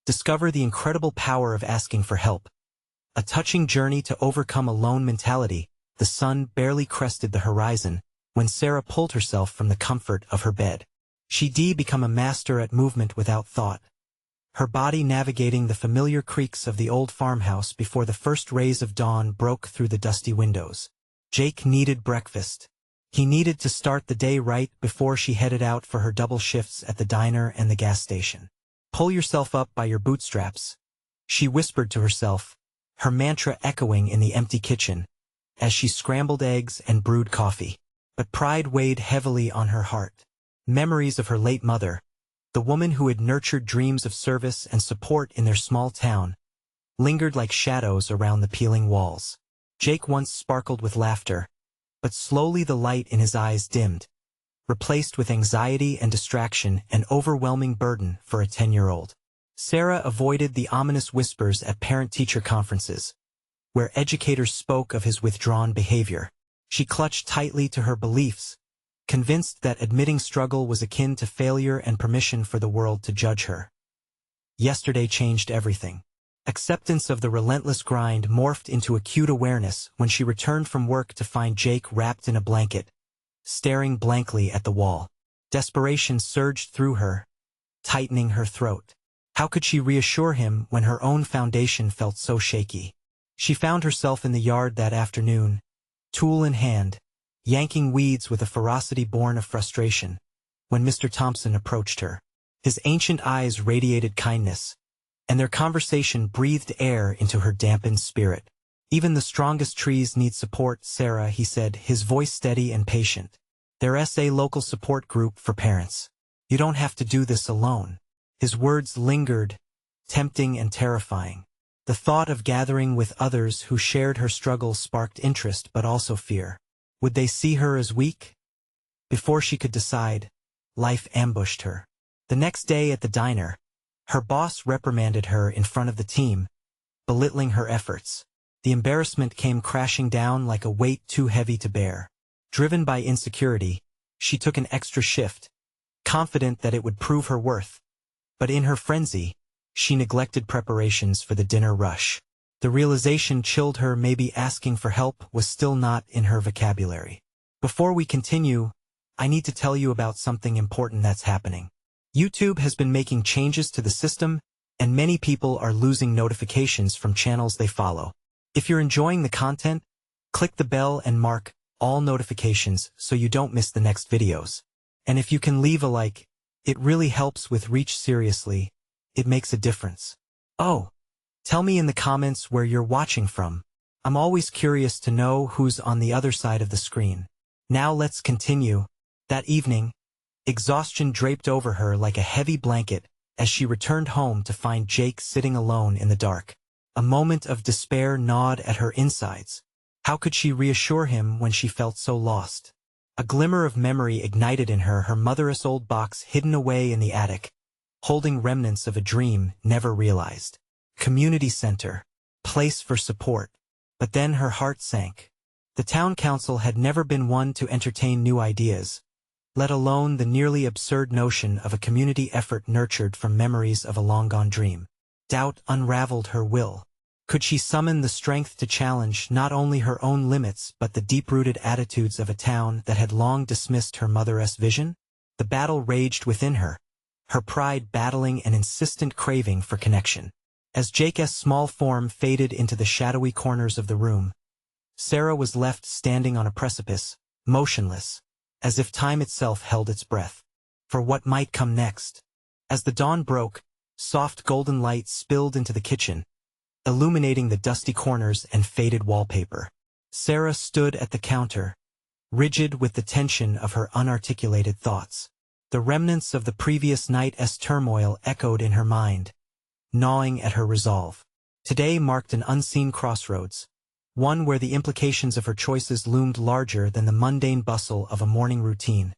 Discover the incredible power of asking for help. A touching journey to overcome a lone mentality. The sun barely crested the horizon when Sarah pulled herself from the comfort of her bed. She'd become a master at movement without thought, her body navigating the familiar creaks of the old farmhouse before the first rays of dawn broke through the dusty windows. Jake needed breakfast. He needed to start the day right before she headed out for her double shifts at the diner and the gas station. "Pull yourself up by your bootstraps," she whispered to herself, her mantra echoing in the empty kitchen, as she scrambled eggs and brewed coffee. But pride weighed heavily on her heart. Memories of her late mother, the woman who had nurtured dreams of service and support in their small town, lingered like shadows around the peeling walls. Jake once sparkled with laughter, but slowly the light in his eyes dimmed, replaced with anxiety and distraction, an overwhelming burden for a 10-year-old. Sarah avoided the ominous whispers at parent-teacher conferences, where educators spoke of his withdrawn behavior. She clutched tightly to her beliefs, convinced that admitting struggle was akin to failure and permission for the world to judge her. Yesterday changed everything. Acceptance of the relentless grind morphed into acute awareness when she returned from work to find Jake wrapped in a blanket, staring blankly at the wall. Desperation surged through her, tightening her throat. How could she reassure him when her own foundation felt so shaky? She found herself in the yard that afternoon, tool in hand, yanking weeds with a ferocity born of frustration, when Mr. Thompson approached her. His ancient eyes radiated kindness, and their conversation breathed air into her dampened spirit. "Even the strongest trees need support, Sarah," he said, his voice steady and patient. "There's a local support group for parents. You don't have to do this alone." His words lingered, tempting and terrifying. The thought of gathering with others who shared her struggles sparked interest but also fear. Would they see her as weak? Before she could decide, life ambushed her. The next day at the diner, her boss reprimanded her in front of the team, belittling her efforts. The embarrassment came crashing down like a weight too heavy to bear. Driven by insecurity, she took an extra shift, confident that it would prove her worth. But in her frenzy, she neglected preparations for the dinner rush. The realization chilled her. Maybe asking for help was still not in her vocabulary. Before we continue, I need to tell you about something important that's happening. YouTube has been making changes to the system, and many people are losing notifications from channels they follow. If you're enjoying the content, click the bell and mark all notifications so you don't miss the next videos. And if you can leave a like, it really helps with reach. Seriously, it makes a difference. Oh, tell me in the comments where you're watching from. I'm always curious to know who's on the other side of the screen. Now let's continue. That evening, exhaustion draped over her like a heavy blanket as she returned home to find Jake sitting alone in the dark. A moment of despair gnawed at her insides. How could she reassure him when she felt so lost? A glimmer of memory ignited in her, her mother's old box hidden away in the attic, holding remnants of a dream never realized. Community center, place for support. But then her heart sank. The town council had never been one to entertain new ideas, let alone the nearly absurd notion of a community effort nurtured from memories of a long-gone dream. Doubt unraveled her will. Could she summon the strength to challenge not only her own limits but the deep-rooted attitudes of a town that had long dismissed her mother's vision? The battle raged within her, her pride battling an insistent craving for connection. As Jake's small form faded into the shadowy corners of the room, Sarah was left standing on a precipice, motionless, as if time itself held its breath for what might come next. As the dawn broke, soft golden light spilled into the kitchen, illuminating the dusty corners and faded wallpaper. Sarah stood at the counter, rigid with the tension of her unarticulated thoughts. The remnants of the previous night's turmoil echoed in her mind, gnawing at her resolve. Today marked an unseen crossroads, one where the implications of her choices loomed larger than the mundane bustle of a morning routine.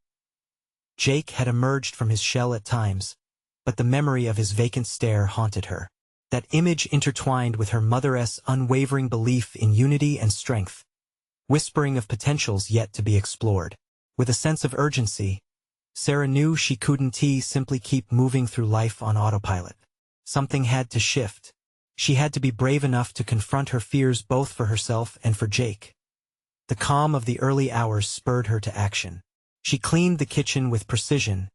Jake had emerged from his shell at times, but the memory of his vacant stare haunted her. That image intertwined with her mother's unwavering belief in unity and strength, whispering of potentials yet to be explored. With a sense of urgency, Sarah knew she couldn't simply keep moving through life on autopilot. Something had to shift. She had to be brave enough to confront her fears both for herself and for Jake. The calm of the early hours spurred her to action. She cleaned the kitchen with precision,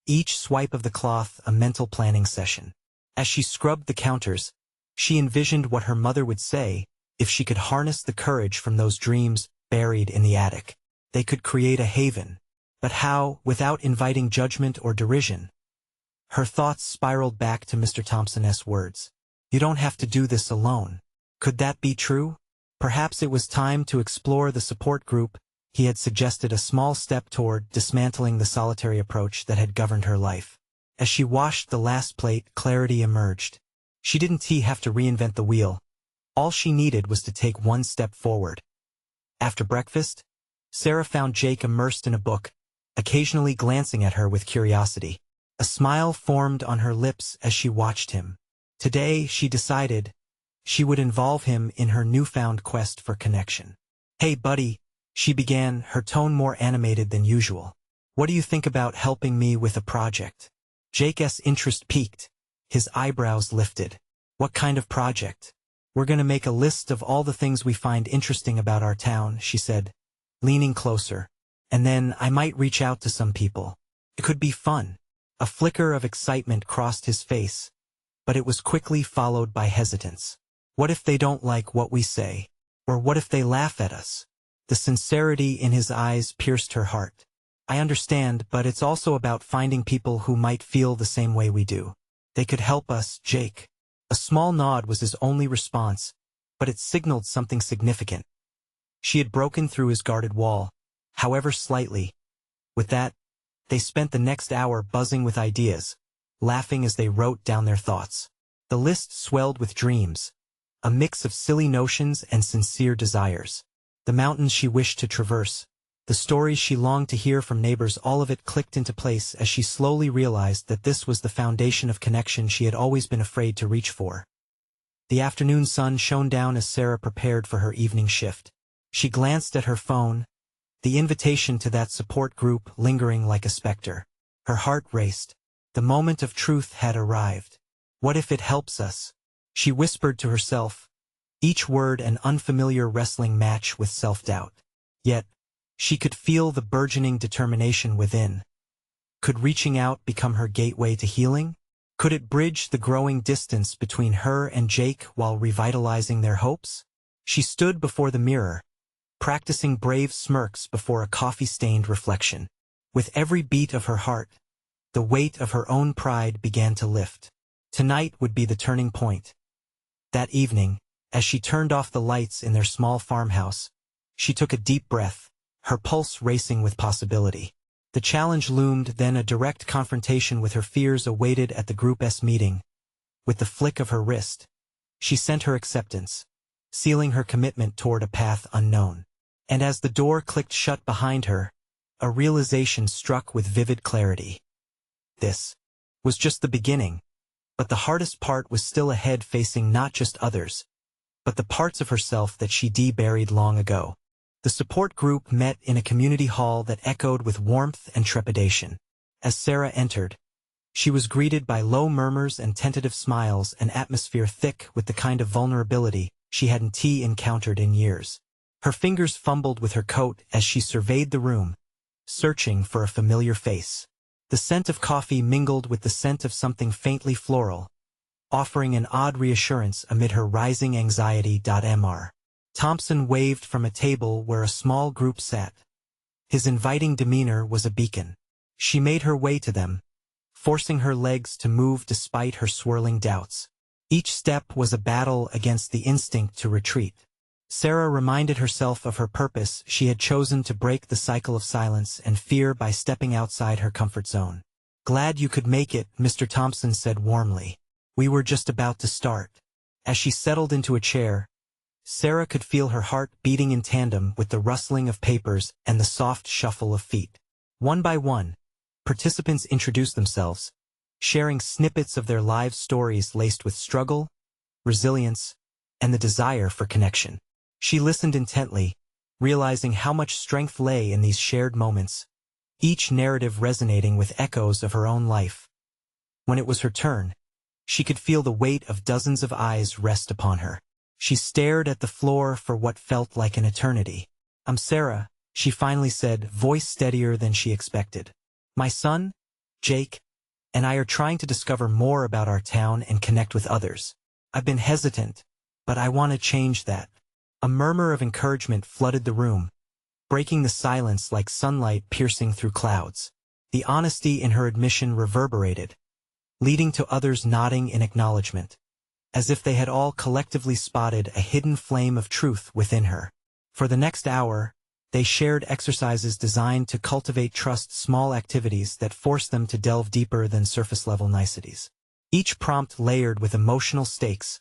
each swipe of the cloth a mental planning session. As she scrubbed the counters, she envisioned what her mother would say if she could harness the courage from those dreams buried in the attic. They could create a haven. But how, without inviting judgment or derision? Her thoughts spiraled back to Mr. Thompson's words. You don't have to do this alone. Could that be true? Perhaps it was time to explore the support group. He had suggested, a small step toward dismantling the solitary approach that had governed her life. As she washed the last plate, clarity emerged. She didn't have to reinvent the wheel. All she needed was to take one step forward. After breakfast, Sarah found Jake immersed in a book, occasionally glancing at her with curiosity. A smile formed on her lips as she watched him. Today, she decided, she would involve him in her newfound quest for connection. Hey buddy, she began, her tone more animated than usual. What do you think about helping me with a project? Jake's interest peaked. His eyebrows lifted. What kind of project? We're gonna make a list of all the things we find interesting about our town, she said, leaning closer. And then I might reach out to some people. It could be fun. A flicker of excitement crossed his face, but it was quickly followed by hesitance. What if they don't like what we say? Or what if they laugh at us? The sincerity in his eyes pierced her heart. I understand, but it's also about finding people who might feel the same way we do. They could help us, Jake. A small nod was his only response, but it signaled something significant. She had broken through his guarded wall, however slightly. With that, they spent the next hour buzzing with ideas, laughing as they wrote down their thoughts. The list swelled with dreams, a mix of silly notions and sincere desires. The mountains she wished to traverse, the stories she longed to hear from neighbors, all of it clicked into place as she slowly realized that this was the foundation of connection she had always been afraid to reach for. The afternoon sun shone down as Sarah prepared for her evening shift. She glanced at her phone, the invitation to that support group lingering like a specter. Her heart raced. The moment of truth had arrived. What if it helps us? She whispered to herself, each word an unfamiliar wrestling match with self-doubt. Yet, she could feel the burgeoning determination within. Could reaching out become her gateway to healing? Could it bridge the growing distance between her and Jake while revitalizing their hopes? She stood before the mirror, practicing brave smirks before a coffee-stained reflection. With every beat of her heart, the weight of her own pride began to lift. Tonight would be the turning point. That evening, as she turned off the lights in their small farmhouse, she took a deep breath, her pulse racing with possibility. The challenge loomed, then a direct confrontation with her fears awaited at the group's meeting. With the flick of her wrist, she sent her acceptance, sealing her commitment toward a path unknown. And as the door clicked shut behind her, a realization struck with vivid clarity. This was just the beginning, but the hardest part was still ahead, facing not just others, but the parts of herself that she buried long ago. The support group met in a community hall that echoed with warmth and trepidation. As Sarah entered, she was greeted by low murmurs and tentative smiles, an atmosphere thick with the kind of vulnerability she hadn't encountered in years. Her fingers fumbled with her coat as she surveyed the room, searching for a familiar face. The scent of coffee mingled with the scent of something faintly floral, offering an odd reassurance amid her rising anxiety. Mr. Thompson waved from a table where a small group sat. His inviting demeanor was a beacon. She made her way to them, forcing her legs to move despite her swirling doubts. Each step was a battle against the instinct to retreat. Sarah reminded herself of her purpose. She had chosen to break the cycle of silence and fear by stepping outside her comfort zone. Glad you could make it, Mr. Thompson said warmly. We were just about to start. As she settled into a chair, Sarah could feel her heart beating in tandem with the rustling of papers and the soft shuffle of feet. One by one, participants introduced themselves, sharing snippets of their lives, stories laced with struggle, resilience, and the desire for connection. She listened intently, realizing how much strength lay in these shared moments, each narrative resonating with echoes of her own life. When it was her turn, She could feel the weight of dozens of eyes rest upon her. She stared at the floor for what felt like an eternity. "I'm Sarah," she finally said, voice steadier than she expected. "My son, Jake, and I are trying to discover more about our town and connect with others. I've been hesitant, but I want to change that." A murmur of encouragement flooded the room, breaking the silence like sunlight piercing through clouds. The honesty in her admission reverberated, leading to others nodding in acknowledgement, as if they had all collectively spotted a hidden flame of truth within her. For the next hour, they shared exercises designed to cultivate trust, small activities that forced them to delve deeper than surface-level niceties. Each prompt layered with emotional stakes,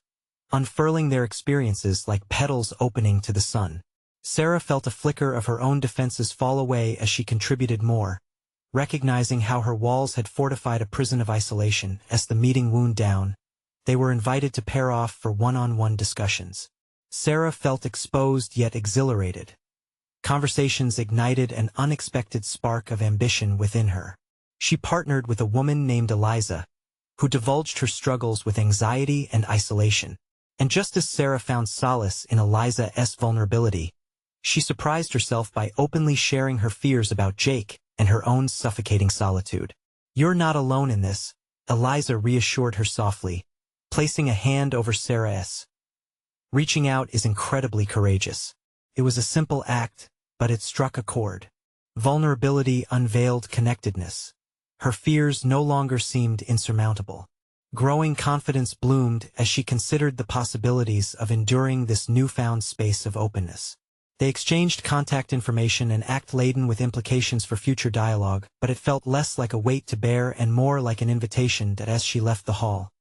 unfurling their experiences like petals opening to the sun. Sarah felt a flicker of her own defenses fall away as she contributed more, recognizing how her walls had fortified a prison of isolation. As the meeting wound down, they were invited to pair off for one-on-one discussions. Sarah felt exposed yet exhilarated. Conversations ignited an unexpected spark of ambition within her. She partnered with a woman named Eliza, who divulged her struggles with anxiety and isolation. And just as Sarah found solace in Eliza's vulnerability, she surprised herself by openly sharing her fears about Jake and her own suffocating solitude. "You're not alone in this," Eliza reassured her softly, placing a hand over Sarah's. "Reaching out is incredibly courageous. It was a simple act, but it struck a chord." Vulnerability unveiled connectedness. Her fears no longer seemed insurmountable. Growing confidence bloomed as she considered the possibilities of enduring this newfound space of openness. They exchanged contact information, an act laden with implications for future dialogue, but it felt less like a weight to bear and more like an invitation that as she left the hall,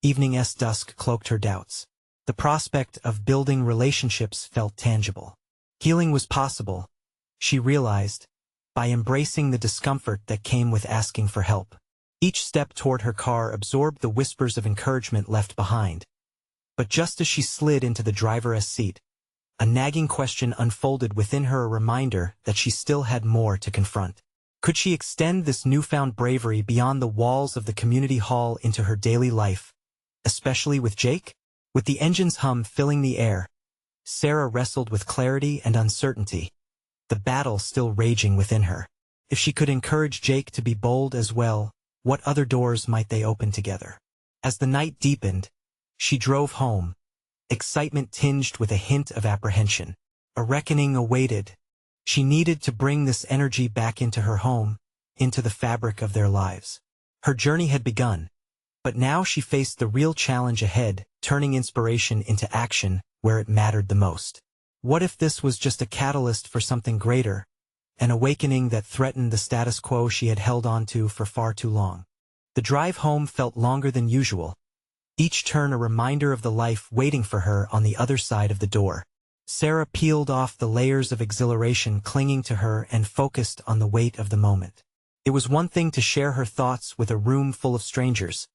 evening's dusk cloaked her doubts. The prospect of building relationships felt tangible. Healing was possible, she realized, by embracing the discomfort that came with asking for help. Each step toward her car absorbed the whispers of encouragement left behind. But just as she slid into the driver's seat, a nagging question unfolded within her, a reminder that she still had more to confront. Could she extend this newfound bravery beyond the walls of the community hall into her daily life, especially with Jake? With the engine's hum filling the air, Sarah wrestled with clarity and uncertainty, the battle still raging within her. If she could encourage Jake to be bold as well, what other doors might they open together? As the night deepened, she drove home, excitement tinged with a hint of apprehension. A reckoning awaited. She needed to bring this energy back into her home, into the fabric of their lives. Her journey had begun, but now she faced the real challenge ahead, turning inspiration into action where it mattered the most. What if this was just a catalyst for something greater, an awakening that threatened the status quo she had held on to for far too long? The drive home felt longer than usual, each turn a reminder of the life waiting for her on the other side of the door. Sarah peeled off the layers of exhilaration clinging to her and focused on the weight of the moment. It was one thing to share her thoughts with a room full of strangers,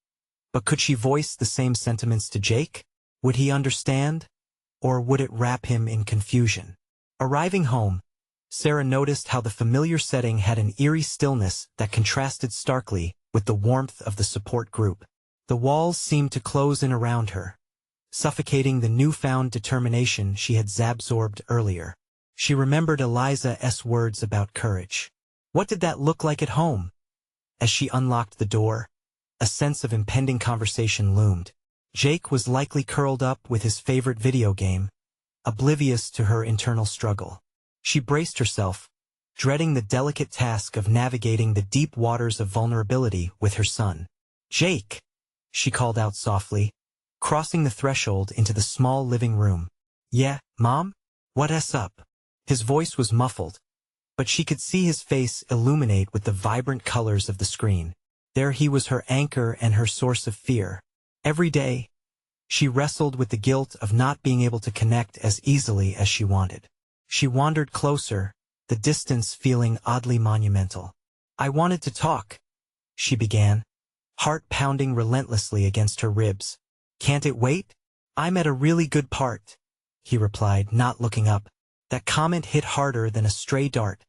but could she voice the same sentiments to Jake? Would he understand? Or would it wrap him in confusion? Arriving home, Sarah noticed how the familiar setting had an eerie stillness that contrasted starkly with the warmth of the support group. The walls seemed to close in around her, suffocating the newfound determination she had absorbed earlier. She remembered Eliza's words about courage. What did that look like at home? As she unlocked the door, a sense of impending conversation loomed. Jake was likely curled up with his favorite video game, oblivious to her internal struggle. She braced herself, dreading the delicate task of navigating the deep waters of vulnerability with her son. "Jake," she called out softly, crossing the threshold into the small living room. "Yeah, Mom? What's up?" His voice was muffled, but she could see his face illuminate with the vibrant colors of the screen. There he was, her anchor and her source of fear. Every day, she wrestled with the guilt of not being able to connect as easily as she wanted. She wandered closer, the distance feeling oddly monumental. "I wanted to talk," she began, heart pounding relentlessly against her ribs. "Can't it wait? I'm at a really good part," he replied, not looking up. That comment hit harder than a stray dart,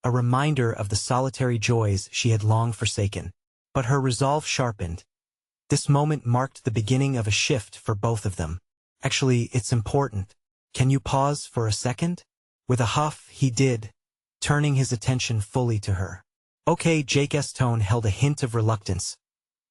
a reminder of the solitary joys she had long forsaken. But her resolve sharpened. This moment marked the beginning of a shift for both of them. Actually, it's important. Can you pause for a second? With a huff, he did, turning his attention fully to her. Okay, Jake's tone held a hint of reluctance,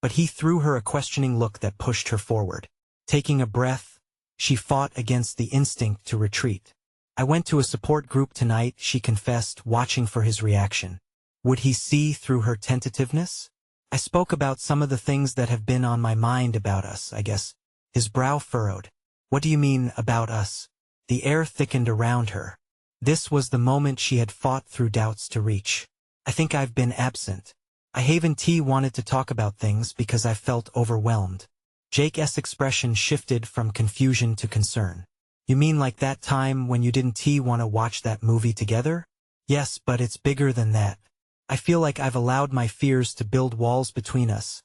but he threw her a questioning look that pushed her forward. Taking a breath, she fought against the instinct to retreat. I went to a support group tonight, she confessed, watching for his reaction. Would he see through her tentativeness? I spoke about some of the things that have been on my mind about us, I guess. His brow furrowed. What do you mean, about us? The air thickened around her. This was the moment she had fought through doubts to reach. I think I've been absent. I haven't wanted to talk about things because I felt overwhelmed. Jake's expression shifted from confusion to concern. You mean like that time when you didn't want to watch that movie together? Yes, but it's bigger than that. I feel like I've allowed my fears to build walls between us,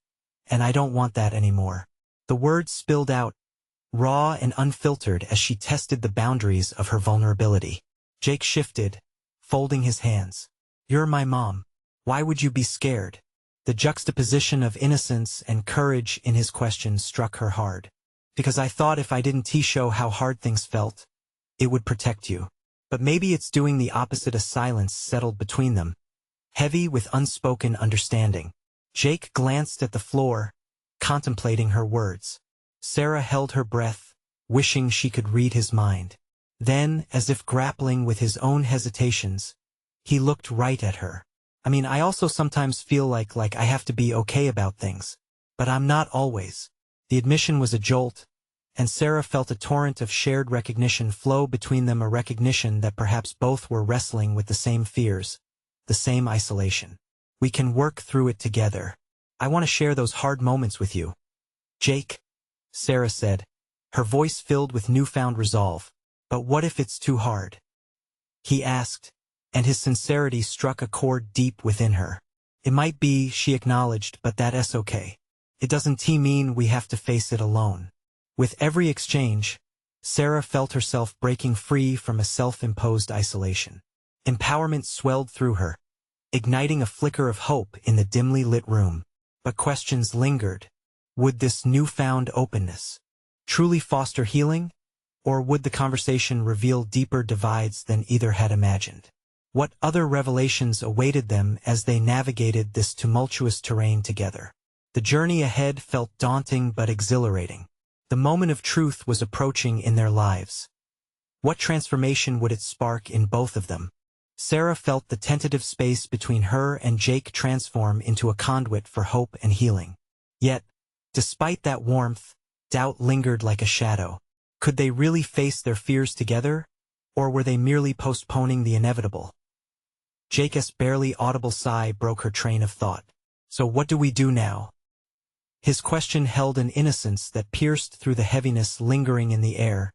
and I don't want that anymore. The words spilled out, raw and unfiltered, as she tested the boundaries of her vulnerability. Jake shifted, folding his hands. You're my mom. Why would you be scared? The juxtaposition of innocence and courage in his question struck her hard. Because I thought if I didn't show how hard things felt, it would protect you. But maybe it's doing the opposite. A silence settled between them, heavy with unspoken understanding. Jake glanced at the floor, contemplating her words. Sarah held her breath, wishing she could read his mind. Then, as if grappling with his own hesitations, he looked right at her. I mean, I also sometimes feel like I have to be okay about things. But I'm not always. The admission was a jolt, and Sarah felt a torrent of shared recognition flow between them, a recognition that perhaps both were wrestling with the same fears, the same isolation. We can work through it together. I want to share those hard moments with you. Jake, Sarah said, her voice filled with newfound resolve. But what if it's too hard? He asked, and his sincerity struck a chord deep within her. It might be, she acknowledged, but that's okay. It doesn't mean we have to face it alone. With every exchange, Sarah felt herself breaking free from a self-imposed isolation. Empowerment swelled through her, igniting a flicker of hope in the dimly lit room. But questions lingered. Would this newfound openness truly foster healing, or would the conversation reveal deeper divides than either had imagined? What other revelations awaited them as they navigated this tumultuous terrain together? The journey ahead felt daunting but exhilarating. The moment of truth was approaching in their lives. What transformation would it spark in both of them? Sarah felt the tentative space between her and Jake transform into a conduit for hope and healing. Yet, despite that warmth, doubt lingered like a shadow. Could they really face their fears together, or were they merely postponing the inevitable? Jake's barely audible sigh broke her train of thought. So what do we do now? His question held an innocence that pierced through the heaviness lingering in the air,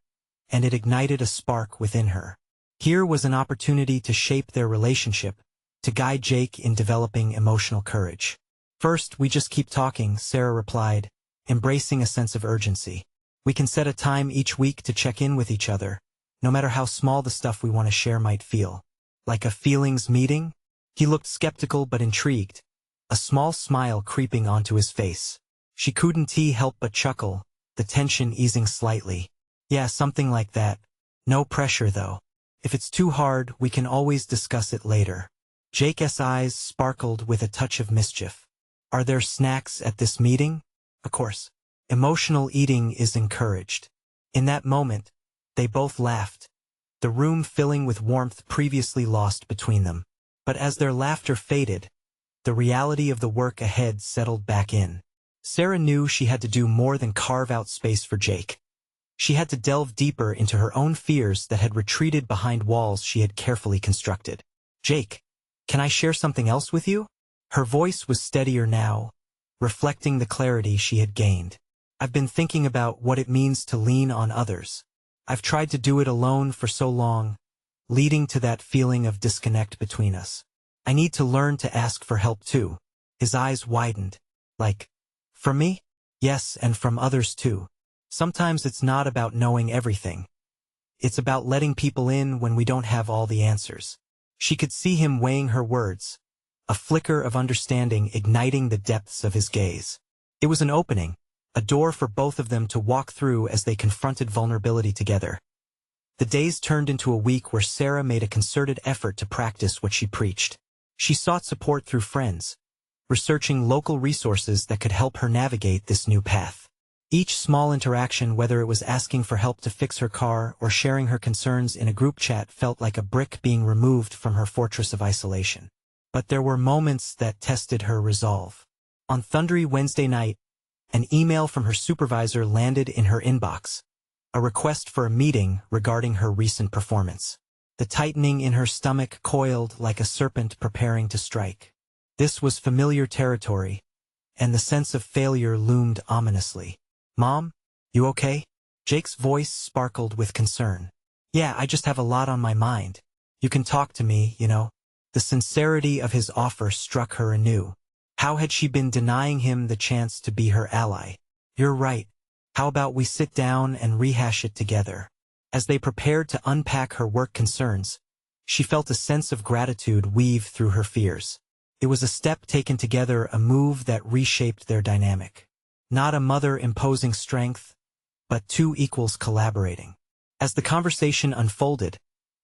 and it ignited a spark within her. Here was an opportunity to shape their relationship, to guide Jake in developing emotional courage. First, we just keep talking, Sarah replied, embracing a sense of urgency. We can set a time each week to check in with each other, no matter how small the stuff we want to share might feel. Like a feelings meeting? He looked skeptical but intrigued, a small smile creeping onto his face. She couldn't help but chuckle, the tension easing slightly. Yeah, something like that. No pressure though. If it's too hard, we can always discuss it later. Jake's eyes sparkled with a touch of mischief. Are there snacks at this meeting? Of course. Emotional eating is encouraged. In that moment, they both laughed, the room filling with warmth previously lost between them. But as their laughter faded, the reality of the work ahead settled back in. Sarah knew she had to do more than carve out space for Jake. She had to delve deeper into her own fears that had retreated behind walls she had carefully constructed. Jake, can I share something else with you? Her voice was steadier now, reflecting the clarity she had gained. I've been thinking about what it means to lean on others. I've tried to do it alone for so long, leading to that feeling of disconnect between us. I need to learn to ask for help too. His eyes widened. Like, from me? Yes, and from others too. Sometimes it's not about knowing everything. It's about letting people in when we don't have all the answers. She could see him weighing her words, a flicker of understanding igniting the depths of his gaze. It was an opening, a door for both of them to walk through as they confronted vulnerability together. The days turned into a week where Sarah made a concerted effort to practice what she preached. She sought support through friends, researching local resources that could help her navigate this new path. Each small interaction, whether it was asking for help to fix her car or sharing her concerns in a group chat, felt like a brick being removed from her fortress of isolation. But there were moments that tested her resolve. On thundery Wednesday night, an email from her supervisor landed in her inbox, a request for a meeting regarding her recent performance. The tightening in her stomach coiled like a serpent preparing to strike. This was familiar territory, and the sense of failure loomed ominously. "Mom, you okay?" Jake's voice sparkled with concern. "Yeah, I just have a lot on my mind. You can talk to me, you know." The sincerity of his offer struck her anew. How had she been denying him the chance to be her ally? "You're right. How about we sit down and rehash it together?" As they prepared to unpack her work concerns, she felt a sense of gratitude weave through her fears. It was a step taken together, a move that reshaped their dynamic. Not a mother imposing strength, but two equals collaborating. As the conversation unfolded,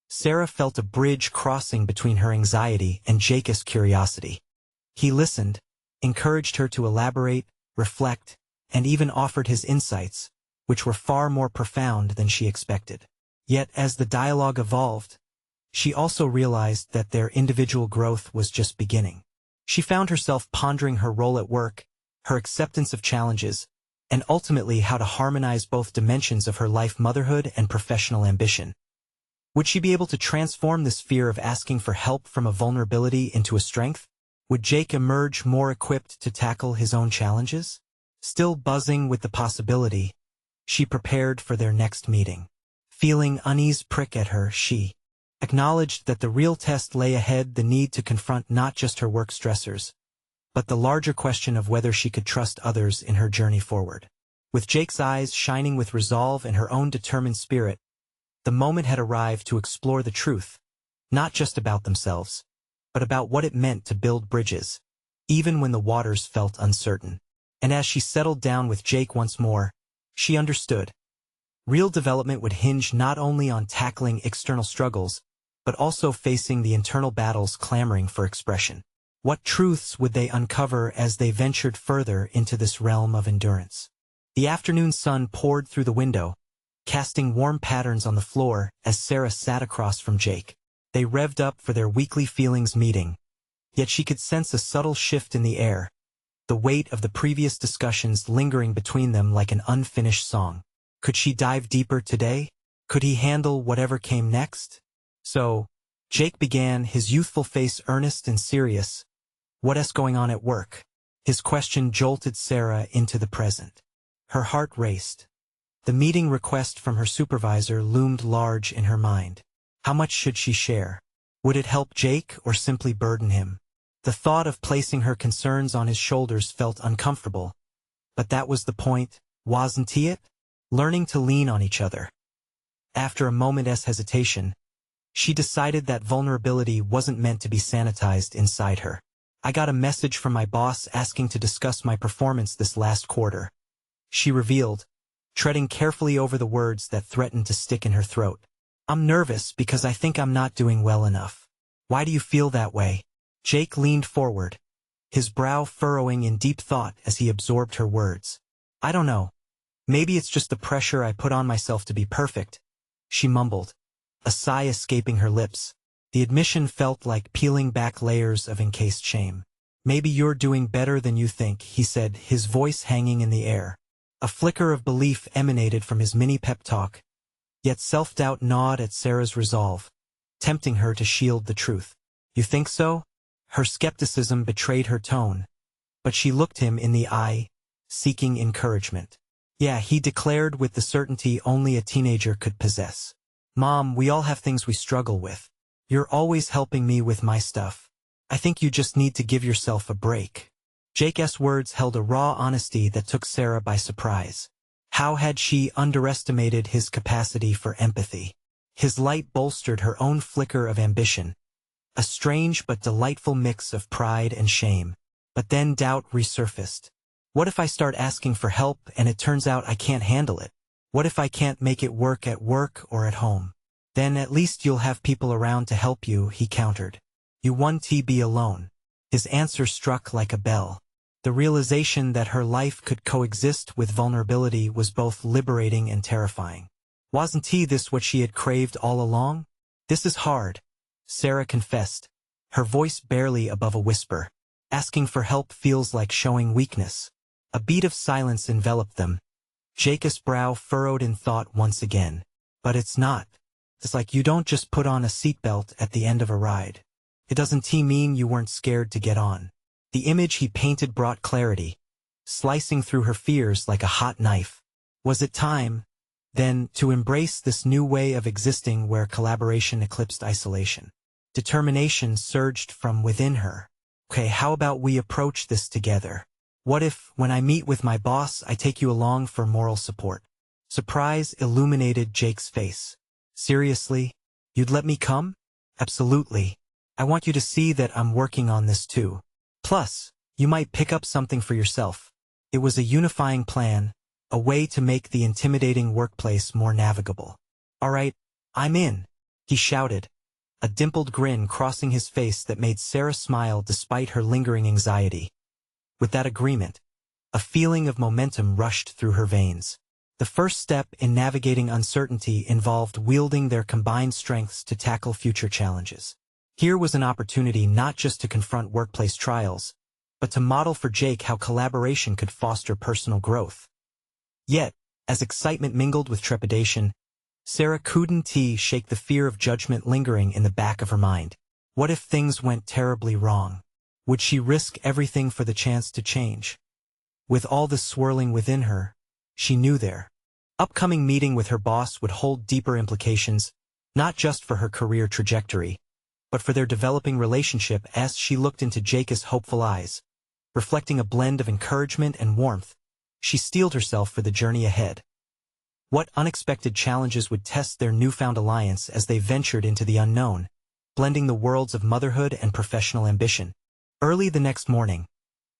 Sarah felt a bridge crossing between her anxiety and Jake's curiosity. He listened, encouraged her to elaborate, reflect, and even offered his insights, which were far more profound than she expected. Yet as the dialogue evolved, she also realized that their individual growth was just beginning. She found herself pondering her role at work, her acceptance of challenges, and ultimately how to harmonize both dimensions of her life, motherhood and professional ambition. Would she be able to transform this fear of asking for help from a vulnerability into a strength? Would Jake emerge more equipped to tackle his own challenges? Still buzzing with the possibility, she prepared for their next meeting. Feeling unease prick at her, she acknowledged that the real test lay ahead, the need to confront not just her work stressors, but the larger question of whether she could trust others in her journey forward. With Jake's eyes shining with resolve and her own determined spirit, the moment had arrived to explore the truth, not just about themselves, but about what it meant to build bridges, even when the waters felt uncertain. And as she settled down with Jake once more, she understood. Real development would hinge not only on tackling external struggles, but also facing the internal battles clamoring for expression. What truths would they uncover as they ventured further into this realm of endurance? The afternoon sun poured through the window, casting warm patterns on the floor as Sarah sat across from Jake. They revved up for their weekly feelings meeting, yet she could sense a subtle shift in the air, the weight of the previous discussions lingering between them like an unfinished song. Could she dive deeper today? Could he handle whatever came next? So, Jake began, his youthful face earnest and serious. "What's going on at work?" His question jolted Sarah into the present. Her heart raced. The meeting request from her supervisor loomed large in her mind. How much should she share? Would it help Jake or simply burden him? The thought of placing her concerns on his shoulders felt uncomfortable. But that was the point, wasn't it? Learning to lean on each other. After a moment's hesitation, she decided that vulnerability wasn't meant to be sanitized inside her. "I got a message from my boss asking to discuss my performance this last quarter," she revealed, treading carefully over the words that threatened to stick in her throat. "I'm nervous because I think I'm not doing well enough." "Why do you feel that way?" Jake leaned forward, his brow furrowing in deep thought as he absorbed her words. "I don't know. Maybe it's just the pressure I put on myself to be perfect," she mumbled, a sigh escaping her lips. The admission felt like peeling back layers of encased shame. "Maybe you're doing better than you think," he said, his voice hanging in the air. A flicker of belief emanated from his mini pep talk, yet self-doubt gnawed at Sarah's resolve, tempting her to shield the truth. "You think so?" Her skepticism betrayed her tone, but she looked him in the eye, seeking encouragement. "Yeah," he declared with the certainty only a teenager could possess. "Mom, we all have things we struggle with. You're always helping me with my stuff. I think you just need to give yourself a break." Jake's words held a raw honesty that took Sarah by surprise. How had she underestimated his capacity for empathy? His light bolstered her own flicker of ambition, a strange but delightful mix of pride and shame. But then doubt resurfaced. What if I start asking for help and it turns out I can't handle it? What if I can't make it work at work or at home? Then at least you'll have people around to help you, he countered. You won't be alone. His answer struck like a bell. The realization that her life could coexist with vulnerability was both liberating and terrifying. Wasn't this what she had craved all along? This is hard, Sarah confessed, her voice barely above a whisper. Asking for help feels like showing weakness. A beat of silence enveloped them. Jacob's brow furrowed in thought once again. But it's not. It's like you don't just put on a seatbelt at the end of a ride. It doesn't mean you weren't scared to get on. The image he painted brought clarity, slicing through her fears like a hot knife. Was it time, then, to embrace this new way of existing where collaboration eclipsed isolation? Determination surged from within her. Okay, how about we approach this together? What if, when I meet with my boss, I take you along for moral support? Surprise illuminated Jake's face. Seriously? You'd let me come? Absolutely. I want you to see that I'm working on this too. Plus, you might pick up something for yourself. It was a unifying plan, a way to make the intimidating workplace more navigable. All right, I'm in, he shouted, a dimpled grin crossing his face that made Sarah smile despite her lingering anxiety. With that agreement, a feeling of momentum rushed through her veins. The first step in navigating uncertainty involved wielding their combined strengths to tackle future challenges. Here was an opportunity not just to confront workplace trials, but to model for Jake how collaboration could foster personal growth. Yet, as excitement mingled with trepidation, Sarah couldn't shake the fear of judgment lingering in the back of her mind. What if things went terribly wrong? Would she risk everything for the chance to change? With all this swirling within her, she knew their upcoming meeting with her boss would hold deeper implications, not just for her career trajectory, but for their developing relationship. As she looked into Jacob's hopeful eyes, reflecting a blend of encouragement and warmth, she steeled herself for the journey ahead. What unexpected challenges would test their newfound alliance as they ventured into the unknown, blending the worlds of motherhood and professional ambition? Early the next morning,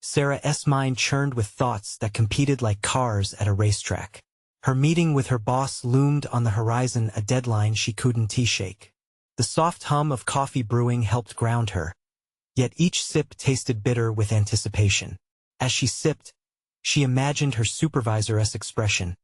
Sarah's mind churned with thoughts that competed like cars at a racetrack. Her meeting with her boss loomed on the horizon, a deadline she couldn't shake. The soft hum of coffee brewing helped ground her, yet each sip tasted bitter with anticipation. As she sipped, she imagined her supervisor's expression,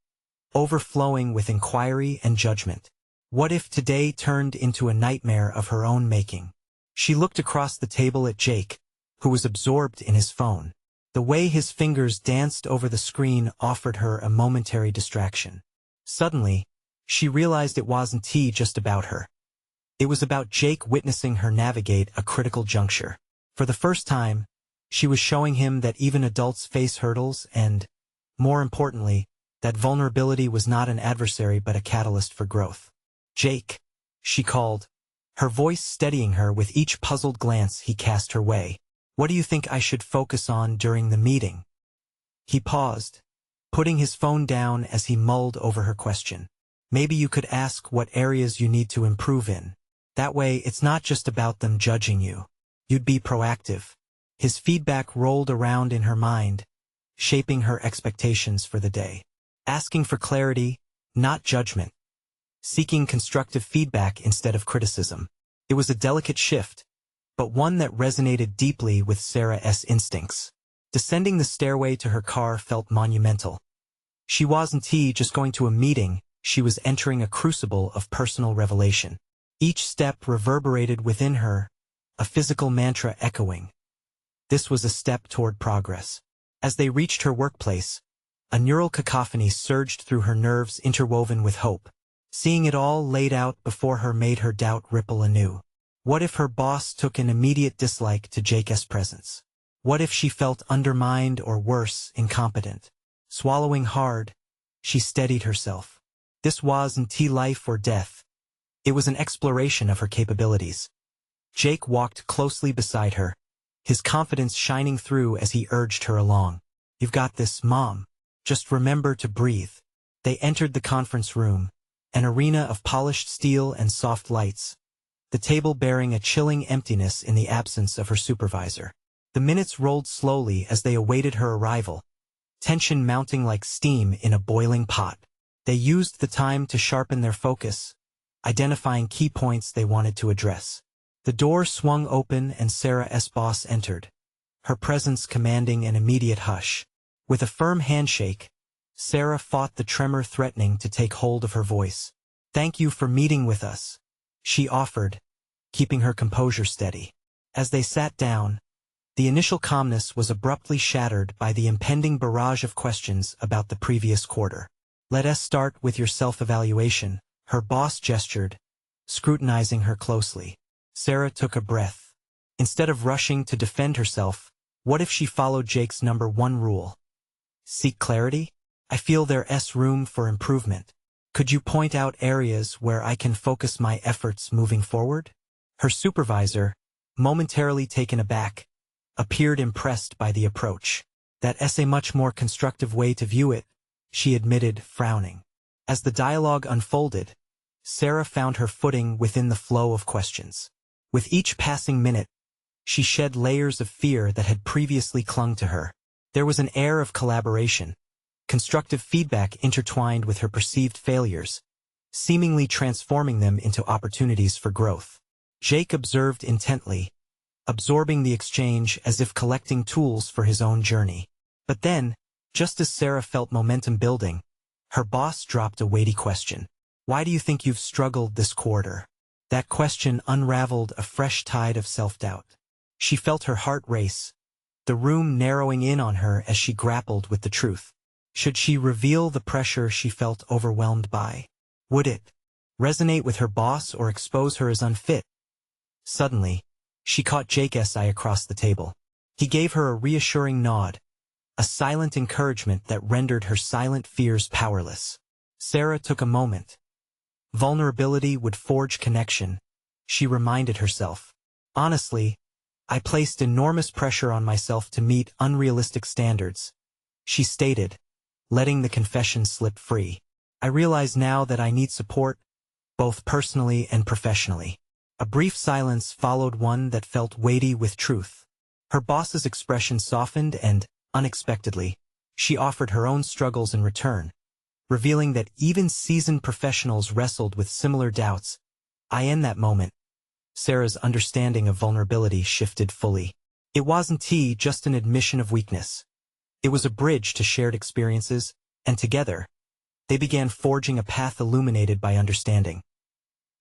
overflowing with inquiry and judgment. What if today turned into a nightmare of her own making? She looked across the table at Jake, who was absorbed in his phone. The way his fingers danced over the screen offered her a momentary distraction. Suddenly, she realized it wasn't just about her. It was about Jake witnessing her navigate a critical juncture. For the first time, she was showing him that even adults face hurdles and, more importantly, that vulnerability was not an adversary but a catalyst for growth. Jake, she called, her voice steadying her with each puzzled glance he cast her way. What do you think I should focus on during the meeting? He paused, putting his phone down as he mulled over her question. Maybe you could ask what areas you need to improve in. That way, it's not just about them judging you. You'd be proactive. His feedback rolled around in her mind, shaping her expectations for the day. Asking for clarity, not judgment. Seeking constructive feedback instead of criticism. It was a delicate shift, but one that resonated deeply with Sarah's instincts. Descending the stairway to her car felt monumental. She wasn't just going to a meeting, she was entering a crucible of personal revelation. Each step reverberated within her, a physical mantra echoing. This was a step toward progress. As they reached her workplace, a neural cacophony surged through her nerves, interwoven with hope. Seeing it all laid out before her made her doubt ripple anew. What if her boss took an immediate dislike to Jake's presence? What if she felt undermined or worse, incompetent? Swallowing hard, she steadied herself. This wasn't life or death. It was an exploration of her capabilities. Jake walked closely beside her, his confidence shining through as he urged her along. You've got this, Mom. Just remember to breathe. They entered the conference room, an arena of polished steel and soft lights, the table bearing a chilling emptiness in the absence of her supervisor. The minutes rolled slowly as they awaited her arrival, tension mounting like steam in a boiling pot. They used the time to sharpen their focus, identifying key points they wanted to address. The door swung open and Sarah's boss entered, her presence commanding an immediate hush. With a firm handshake, Sarah fought the tremor threatening to take hold of her voice. "Thank you for meeting with us," she offered, keeping her composure steady. As they sat down, the initial calmness was abruptly shattered by the impending barrage of questions about the previous quarter. "Let us start with your self-evaluation," her boss gestured, scrutinizing her closely. Sarah took a breath. Instead of rushing to defend herself, what if she followed Jake's #1 rule? Seek clarity? "I feel there's room for improvement. Could you point out areas where I can focus my efforts moving forward?" Her supervisor, momentarily taken aback, appeared impressed by the approach. "That's a much more constructive way to view it," she admitted, frowning. As the dialogue unfolded, Sarah found her footing within the flow of questions. With each passing minute, she shed layers of fear that had previously clung to her. There was an air of collaboration, constructive feedback intertwined with her perceived failures, seemingly transforming them into opportunities for growth. Jake observed intently, absorbing the exchange as if collecting tools for his own journey. But then, just as Sarah felt momentum building, her boss dropped a weighty question. "Why do you think you've struggled this quarter?" That question unraveled a fresh tide of self-doubt. She felt her heart race, the room narrowing in on her as she grappled with the truth. Should she reveal the pressure she felt overwhelmed by? Would it resonate with her boss or expose her as unfit? Suddenly, she caught Jake's eye across the table. He gave her a reassuring nod, a silent encouragement that rendered her silent fears powerless. Sarah took a moment. Vulnerability would forge connection, she reminded herself. "Honestly, I placed enormous pressure on myself to meet unrealistic standards," she stated, letting the confession slip free. "I realize now that I need support, both personally and professionally." A brief silence followed, one that felt weighty with truth. Her boss's expression softened and, unexpectedly, she offered her own struggles in return, revealing that even seasoned professionals wrestled with similar doubts. In that moment, Sarah's understanding of vulnerability shifted fully. It wasn't just an admission of weakness. It was a bridge to shared experiences, and together, they began forging a path illuminated by understanding.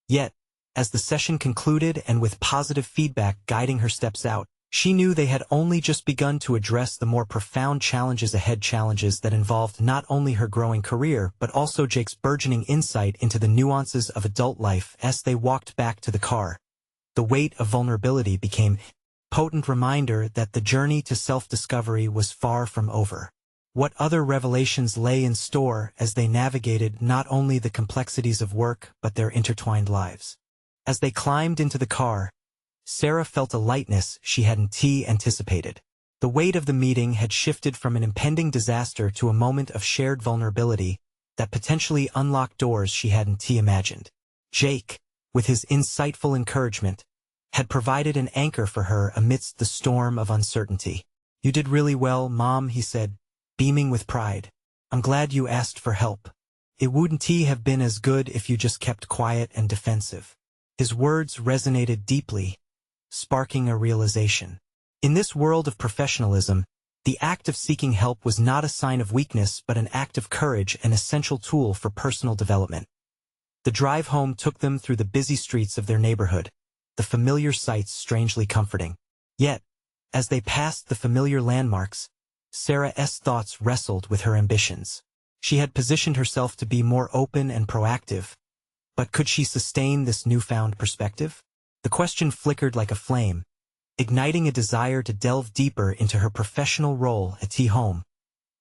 Yet, as the session concluded and with positive feedback guiding her steps out, she knew they had only just begun to address the more profound challenges ahead, challenges that involved not only her growing career but also Jake's burgeoning insight into the nuances of adult life. As they walked back to the car, the weight of vulnerability became a potent reminder that the journey to self-discovery was far from over. What other revelations lay in store as they navigated not only the complexities of work but their intertwined lives? As they climbed into the car, Sarah felt a lightness she hadn't anticipated. The weight of the meeting had shifted from an impending disaster to a moment of shared vulnerability that potentially unlocked doors she hadn't imagined. Jake, with his insightful encouragement, had provided an anchor for her amidst the storm of uncertainty. "You did really well, Mom," he said, beaming with pride. "I'm glad you asked for help. It wouldn't have been as good if you just kept quiet and defensive." His words resonated deeply, sparking a realization. In this world of professionalism, the act of seeking help was not a sign of weakness but an act of courage, an essential tool for personal development. The drive home took them through the busy streets of their neighborhood, the familiar sights strangely comforting. Yet, as they passed the familiar landmarks, Sarah's thoughts wrestled with her ambitions. She had positioned herself to be more open and proactive, but could she sustain this newfound perspective? The question flickered like a flame, igniting a desire to delve deeper into her professional role at home.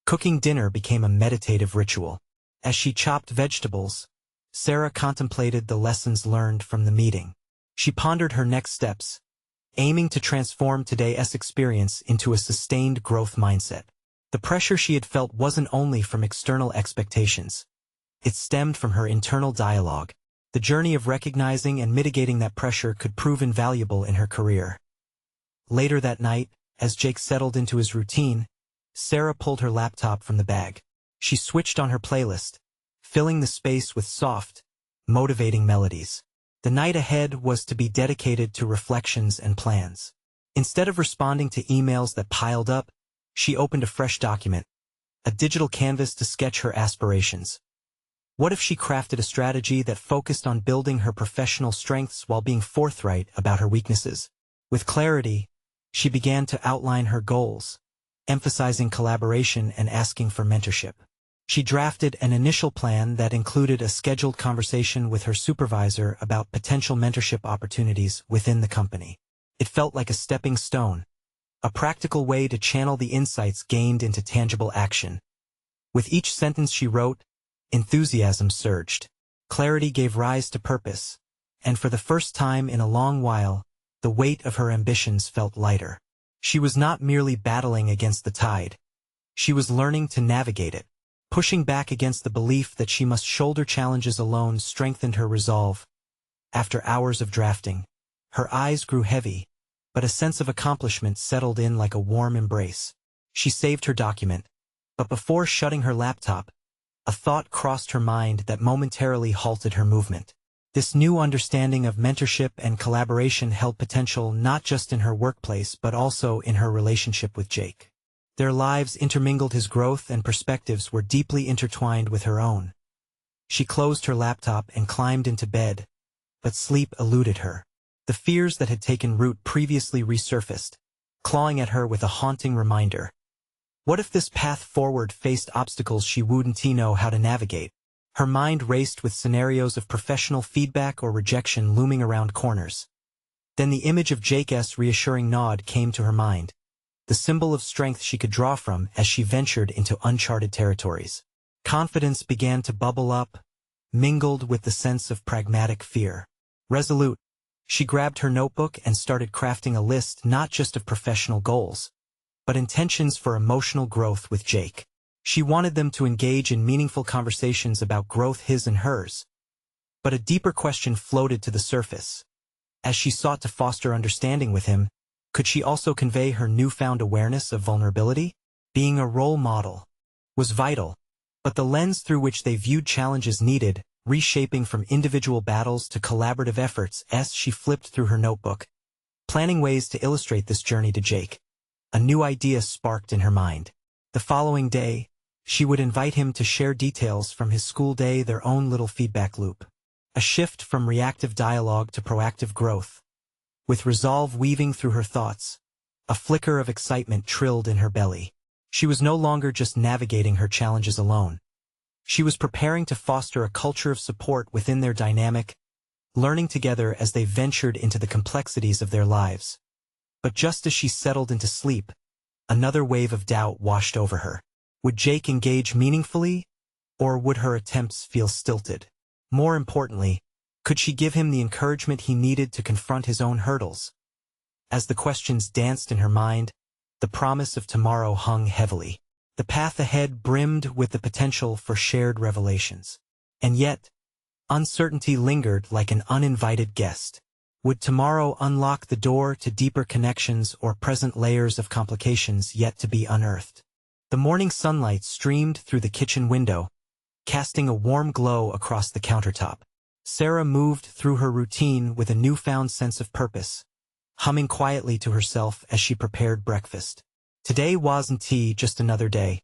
Cooking dinner became a meditative ritual. As she chopped vegetables, Sarah contemplated the lessons learned from the meeting. She pondered her next steps, aiming to transform today's experience into a sustained growth mindset. The pressure she had felt wasn't only from external expectations. It stemmed from her internal dialogue. The journey of recognizing and mitigating that pressure could prove invaluable in her career. Later that night, as Jake settled into his routine, Sarah pulled her laptop from the bag. She switched on her playlist, filling the space with soft, motivating melodies. The night ahead was to be dedicated to reflections and plans. Instead of responding to emails that piled up, she opened a fresh document, a digital canvas to sketch her aspirations. What if she crafted a strategy that focused on building her professional strengths while being forthright about her weaknesses? With clarity, she began to outline her goals, emphasizing collaboration and asking for mentorship. She drafted an initial plan that included a scheduled conversation with her supervisor about potential mentorship opportunities within the company. It felt like a stepping stone, a practical way to channel the insights gained into tangible action. With each sentence she wrote, enthusiasm surged. Clarity gave rise to purpose, and for the first time in a long while, the weight of her ambitions felt lighter. She was not merely battling against the tide. She was learning to navigate it. Pushing back against the belief that she must shoulder challenges alone strengthened her resolve. After hours of drafting, her eyes grew heavy, but a sense of accomplishment settled in like a warm embrace. She saved her document, but before shutting her laptop, a thought crossed her mind that momentarily halted her movement. This new understanding of mentorship and collaboration held potential not just in her workplace but also in her relationship with Jake. Their lives intermingled. His growth and perspectives were deeply intertwined with her own. She closed her laptop and climbed into bed, but sleep eluded her. The fears that had taken root previously resurfaced, clawing at her with a haunting reminder. What if this path forward faced obstacles she wouldn't know how to navigate? Her mind raced with scenarios of professional feedback or rejection looming around corners. Then the image of Jake's reassuring nod came to her mind, the symbol of strength she could draw from as she ventured into uncharted territories. Confidence began to bubble up, mingled with the sense of pragmatic fear. Resolute, she grabbed her notebook and started crafting a list not just of professional goals, but intentions for emotional growth with Jake. She wanted them to engage in meaningful conversations about growth, his and hers. But a deeper question floated to the surface. As she sought to foster understanding with him, could she also convey her newfound awareness of vulnerability? Being a role model was vital, but the lens through which they viewed challenges needed reshaping from individual battles to collaborative efforts. As she flipped through her notebook, planning ways to illustrate this journey to Jake, a new idea sparked in her mind. The following day, she would invite him to share details from his school day, their own little feedback loop. A shift from reactive dialogue to proactive growth. With resolve weaving through her thoughts, a flicker of excitement trilled in her belly. She was no longer just navigating her challenges alone. She was preparing to foster a culture of support within their dynamic, learning together as they ventured into the complexities of their lives. But just as she settled into sleep, another wave of doubt washed over her. Would Jake engage meaningfully, or would her attempts feel stilted? More importantly, could she give him the encouragement he needed to confront his own hurdles? As the questions danced in her mind, the promise of tomorrow hung heavily. The path ahead brimmed with the potential for shared revelations. And yet, uncertainty lingered like an uninvited guest. Would tomorrow unlock the door to deeper connections or present layers of complications yet to be unearthed? The morning sunlight streamed through the kitchen window, casting a warm glow across the countertop. Sarah moved through her routine with a newfound sense of purpose, humming quietly to herself as she prepared breakfast. Today wasn't just another day.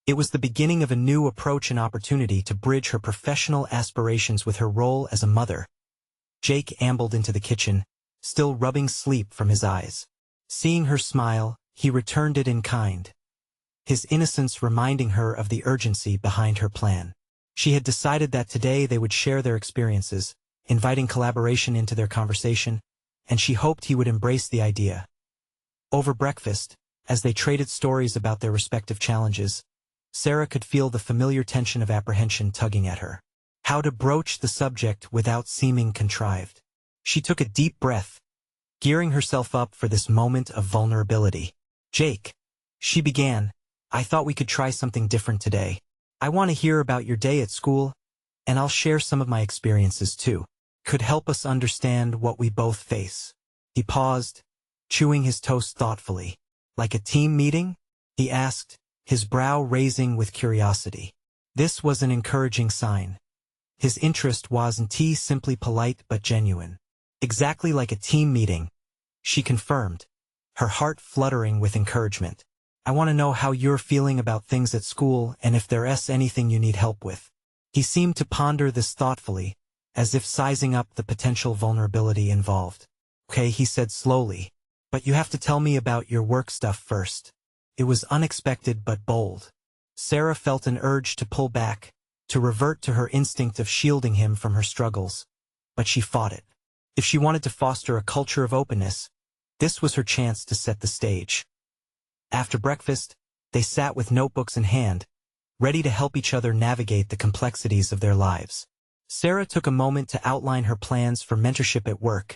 It was the beginning of a new approach and opportunity to bridge her professional aspirations with her role as a mother. Jake ambled into the kitchen, still rubbing sleep from his eyes. Seeing her smile, he returned it in kind, his innocence reminding her of the urgency behind her plan. She had decided that today they would share their experiences, inviting collaboration into their conversation, and she hoped he would embrace the idea. Over breakfast, as they traded stories about their respective challenges, Sarah could feel the familiar tension of apprehension tugging at her. How to broach the subject without seeming contrived. She took a deep breath, gearing herself up for this moment of vulnerability. Jake, she began, I thought we could try something different today. I want to hear about your day at school, and I'll share some of my experiences too. Could help us understand what we both face. He paused, chewing his toast thoughtfully. Like a team meeting? He asked, his brow raising with curiosity. This was an encouraging sign. His interest wasn't simply polite but genuine. Exactly like a team meeting, she confirmed, her heart fluttering with encouragement. I want to know how you're feeling about things at school and if there's anything you need help with. He seemed to ponder this thoughtfully, as if sizing up the potential vulnerability involved. Okay, he said slowly, but you have to tell me about your work stuff first. It was unexpected but bold. Sarah felt an urge to pull back, to revert to her instinct of shielding him from her struggles. But she fought it. If she wanted to foster a culture of openness, this was her chance to set the stage. After breakfast, they sat with notebooks in hand, ready to help each other navigate the complexities of their lives. Sarah took a moment to outline her plans for mentorship at work,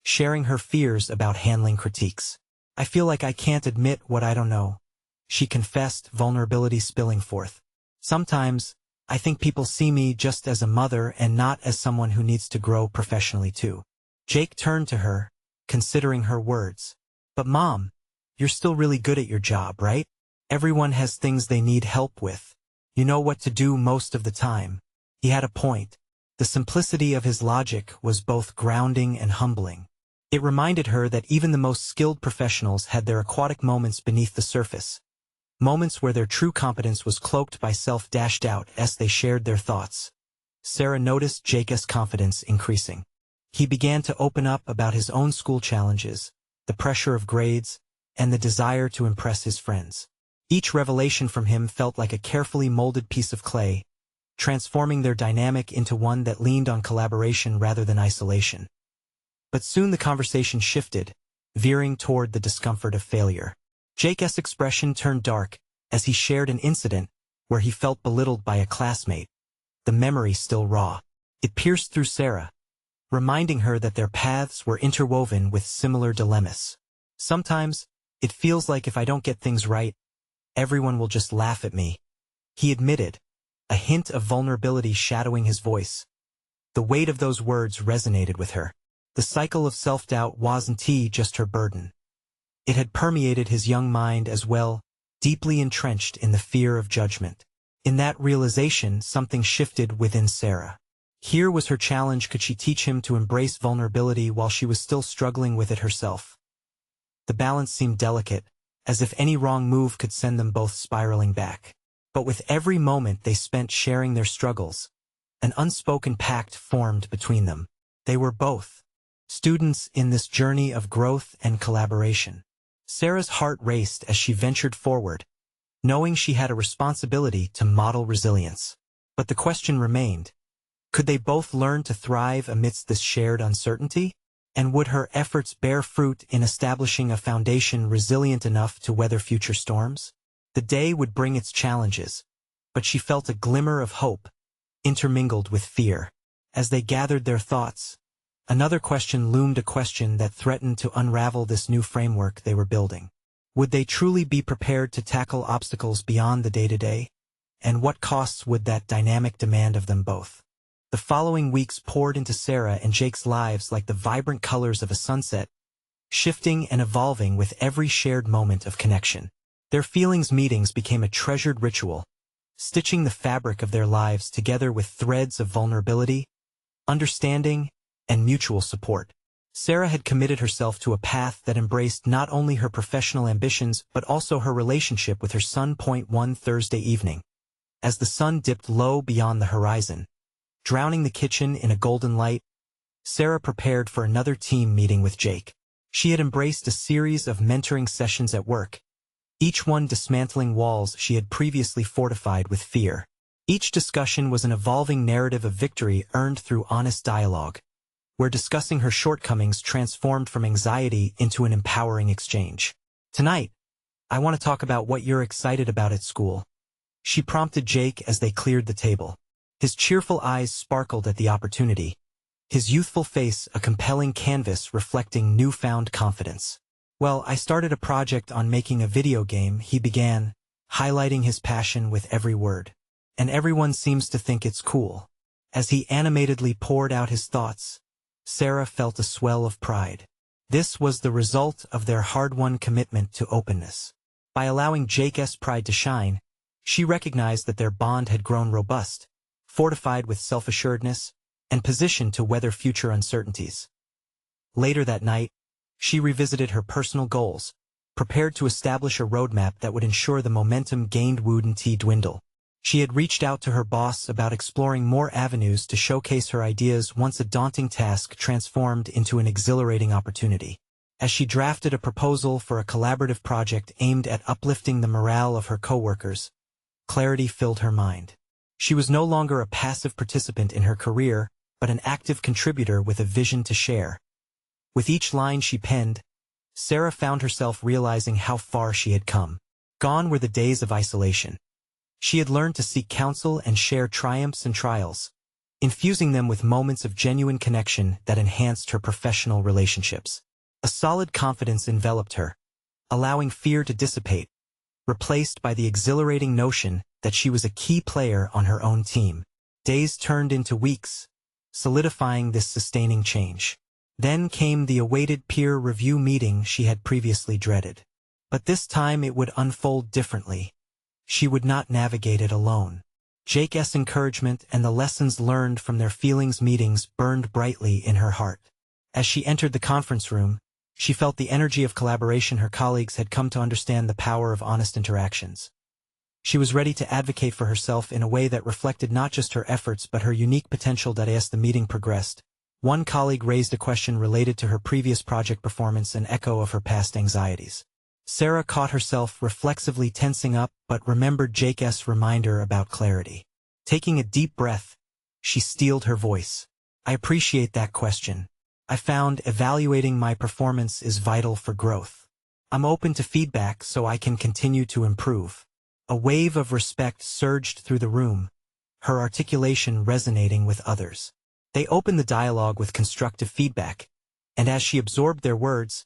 sharing her fears about handling critiques. I feel like I can't admit what I don't know, she confessed, vulnerability spilling forth. Sometimes, I think people see me just as a mother and not as someone who needs to grow professionally too. Jake turned to her, considering her words. But Mom, you're still really good at your job, right? Everyone has things they need help with. You know what to do most of the time. He had a point. The simplicity of his logic was both grounding and humbling. It reminded her that even the most skilled professionals had their aquatic moments beneath the surface. Moments where their true competence was cloaked by self-doubt as they shared their thoughts. Sarah noticed Jake's confidence increasing. He began to open up about his own school challenges, the pressure of grades, and the desire to impress his friends. Each revelation from him felt like a carefully molded piece of clay, transforming their dynamic into one that leaned on collaboration rather than isolation. But soon the conversation shifted, veering toward the discomfort of failure. Jake's expression turned dark as he shared an incident where he felt belittled by a classmate. The memory still raw. It pierced through Sarah, reminding her that their paths were interwoven with similar dilemmas. Sometimes, it feels like if I don't get things right, everyone will just laugh at me, he admitted, a hint of vulnerability shadowing his voice. The weight of those words resonated with her. The cycle of self-doubt wasn't just her burden. It had permeated his young mind as well, deeply entrenched in the fear of judgment. In that realization, something shifted within Sarah. Here was her challenge: could she teach him to embrace vulnerability while she was still struggling with it herself? The balance seemed delicate, as if any wrong move could send them both spiraling back. But with every moment they spent sharing their struggles, an unspoken pact formed between them. They were both students in this journey of growth and collaboration. Sarah's heart raced as she ventured forward, knowing she had a responsibility to model resilience. But the question remained: could they both learn to thrive amidst this shared uncertainty? And would her efforts bear fruit in establishing a foundation resilient enough to weather future storms? The day would bring its challenges, but she felt a glimmer of hope, intermingled with fear. As they gathered their thoughts, another question loomed, a question that threatened to unravel this new framework they were building. Would they truly be prepared to tackle obstacles beyond the day-to-day? And what costs would that dynamic demand of them both? The following weeks poured into Sarah and Jake's lives like the vibrant colors of a sunset, shifting and evolving with every shared moment of connection. Their feelings meetings became a treasured ritual, stitching the fabric of their lives together with threads of vulnerability, understanding, and mutual support. Sarah had committed herself to a path that embraced not only her professional ambitions but also her relationship with her son. One Thursday evening, as the sun dipped low beyond the horizon, drowning the kitchen in a golden light, Sarah prepared for another team meeting with Jake. She had embraced a series of mentoring sessions at work, each one dismantling walls she had previously fortified with fear. Each discussion was an evolving narrative of victory earned through honest dialogue, where discussing her shortcomings transformed from anxiety into an empowering exchange. Tonight, I want to talk about what you're excited about at school, she prompted Jake as they cleared the table. His cheerful eyes sparkled at the opportunity, his youthful face a compelling canvas reflecting newfound confidence. Well, I started a project on making a video game, he began, highlighting his passion with every word. And everyone seems to think it's cool. As he animatedly poured out his thoughts, Sarah felt a swell of pride. This was the result of their hard-won commitment to openness. By allowing Jake's pride to shine, she recognized that their bond had grown robust, fortified with self-assuredness, and positioned to weather future uncertainties. Later that night, she revisited her personal goals, prepared to establish a roadmap that would ensure the momentum gained wouldn't dwindle. She had reached out to her boss about exploring more avenues to showcase her ideas once a daunting task transformed into an exhilarating opportunity. As she drafted a proposal for a collaborative project aimed at uplifting the morale of her coworkers, clarity filled her mind. She was no longer a passive participant in her career, but an active contributor with a vision to share. With each line she penned, Sarah found herself realizing how far she had come. Gone were the days of isolation. She had learned to seek counsel and share triumphs and trials, infusing them with moments of genuine connection that enhanced her professional relationships. A solid confidence enveloped her, allowing fear to dissipate, replaced by the exhilarating notion that she was a key player on her own team. Days turned into weeks, solidifying this sustaining change. Then came the awaited peer review meeting she had previously dreaded. But this time it would unfold differently. She would not navigate it alone. Jake's encouragement and the lessons learned from their feelings meetings burned brightly in her heart. As she entered the conference room, she felt the energy of collaboration. Her colleagues had come to understand the power of honest interactions. She was ready to advocate for herself in a way that reflected not just her efforts but her unique potential. As the meeting progressed, one colleague raised a question related to her previous project performance, an echo of her past anxieties. Sarah caught herself reflexively tensing up but remembered Jake's reminder about clarity. Taking a deep breath, she steeled her voice. "I appreciate that question. I found evaluating my performance is vital for growth. I'm open to feedback so I can continue to improve." A wave of respect surged through the room, her articulation resonating with others. They opened the dialogue with constructive feedback, and as she absorbed their words,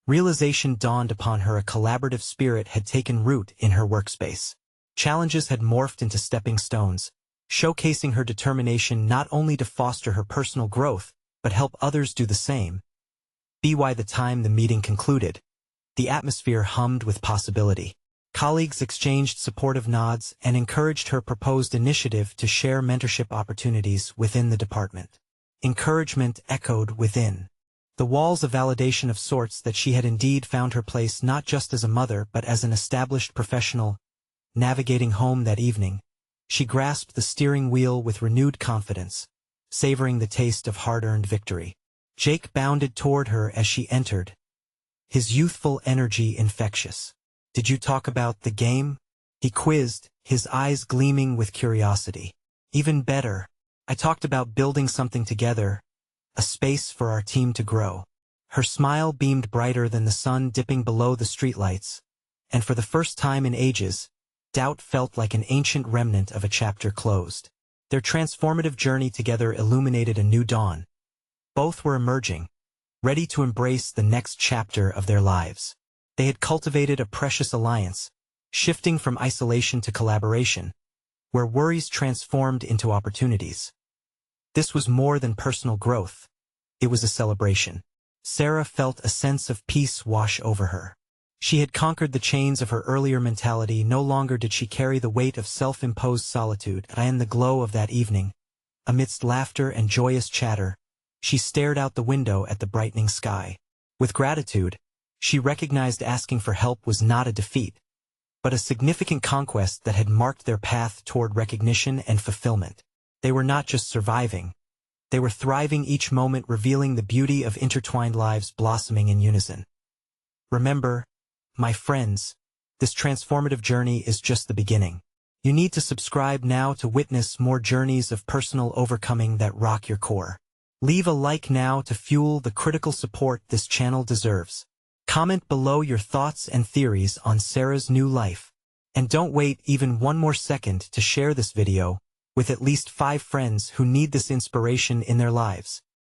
realization dawned upon her: a collaborative spirit had taken root in her workspace. Challenges had morphed into stepping stones, showcasing her determination not only to foster her personal growth, but help others do the same. By the time the meeting concluded, the atmosphere hummed with possibility. Colleagues exchanged supportive nods and encouraged her proposed initiative to share mentorship opportunities within the department. Encouragement echoed within. The walls of validation of sorts that she had indeed found her place not just as a mother but as an established professional. Navigating home that evening, she grasped the steering wheel with renewed confidence, savoring the taste of hard-earned victory. Jake bounded toward her as she entered, his youthful energy infectious. "Did you talk about the game?" he quizzed, his eyes gleaming with curiosity. "Even better. I talked about building something together, a space for our team to grow." Her smile beamed brighter than the sun dipping below the streetlights, and for the first time in ages, doubt felt like an ancient remnant of a chapter closed. Their transformative journey together illuminated a new dawn. Both were emerging, ready to embrace the next chapter of their lives. They had cultivated a precious alliance, shifting from isolation to collaboration, where worries transformed into opportunities. This was more than personal growth. It was a celebration. Sarah felt a sense of peace wash over her. She had conquered the chains of her earlier mentality. No longer did she carry the weight of self-imposed solitude. In the glow of that evening, amidst laughter and joyous chatter, she stared out the window at the brightening sky. With gratitude, she recognized asking for help was not a defeat, but a significant conquest that had marked their path toward recognition and fulfillment. They were not just surviving, they were thriving, each moment revealing the beauty of intertwined lives blossoming in unison. Remember, my friends, this transformative journey is just the beginning. You need to subscribe now to witness more journeys of personal overcoming that rock your core. Leave a like now to fuel the critical support this channel deserves. Comment below your thoughts and theories on Sarah's new life. And don't wait even one more second to share this video with at least 5 friends who need this inspiration in their lives.